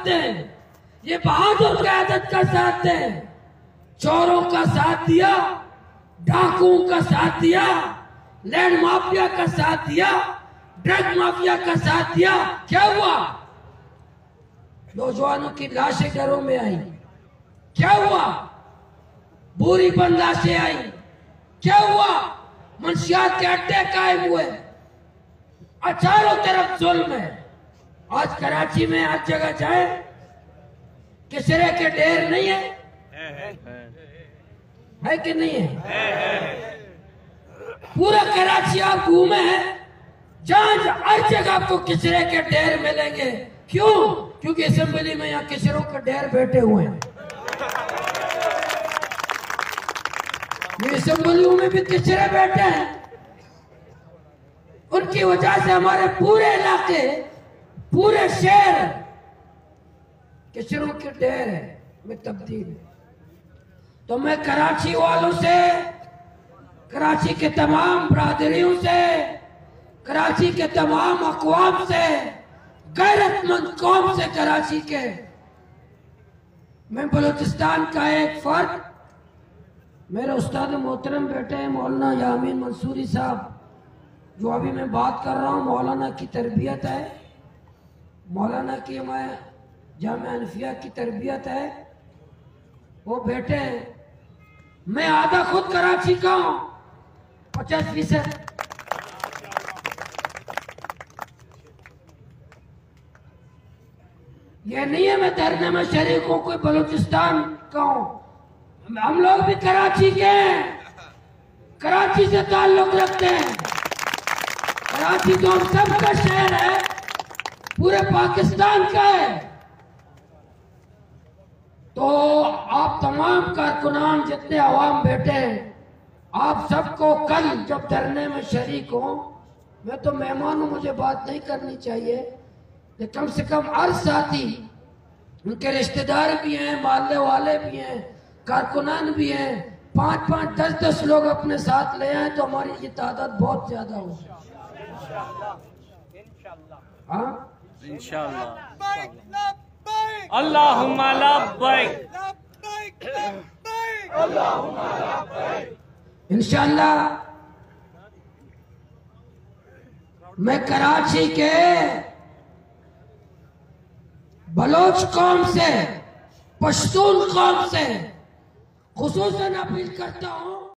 साथ दें, ये बहादुर क़यादत का साथ दें। चोरों का साथ दिया, डाकुओं का साथ दिया, लैंड माफिया का साथ दिया, ड्रग माफिया का साथ दिया। क्या हुआ? नौजवानों की लाशें घरों में आई। क्या हुआ? बुरी बंद लाशें आई। क्या हुआ? मंशियात के अड्डे कायम हुए। चारों तरफ जुल्म है। आज कराची में हर जगह जाए, किसरे के ढेर नहीं है? है कि नहीं है? पूरा कराची आप घूमे हैं, जहां हर जगह आपको किसरे के ढेर मिलेंगे। क्यों? क्योंकि असेंबली में यहाँ किसरों के ढेर बैठे हुए हैं। ये असेंबलियों में भी किसरे बैठे हैं। उनकी वजह से हमारे पूरे इलाके, पूरे शहर किसरों के ढेर में तब्दील है। तो मैं कराची वालों से, कराची के तमाम बरादरियों से, कराची के तमाम अक़वाम से, गैरतमंद कौम से कराची के, मैं बलूचिस्तान का एक फर्द, मेरे उस्ताद मोहतरम बेटे हैं मौलाना यामीन मंसूरी साहब, जो अभी मैं बात कर रहा हूँ, मौलाना की तरबियत है, मौलाना की मैं जामिया हनफिया की तरबियत है, वो बेटे हैं। मैं आधा खुद कराची का हूँ, 50%। ये नहीं है मैं धरने में शरीक हूं, कोई बलूचिस्तान का हूं। हम लोग भी कराची के हैं, कराची से ताल्लुक रखते हैं। कराची तो हम सबका शहर है, पूरे पाकिस्तान का है। तो आप तमाम कारकुनान जितने अवाम बैठे हैं, आप सबको कल जब धरने में शरीक हो, मैं तो मेहमान हूं, मुझे बात नहीं करनी चाहिए, लेकिन कम से कम हर साथी, उनके रिश्तेदार भी हैं, मोहल्ले वाले भी हैं, कारकुनान भी हैं, 5-5, 10-10 लोग अपने साथ ले आए तो हमारी ये तादाद बहुत ज्यादा हो। हाँ इंशाअल्लाह। अल्लाहुम्मा लब्बैक। इंशाअल्लाह। मैं कराची के बलोच कौम से, पश्तून कौम से खुसूसन अपील करता हूं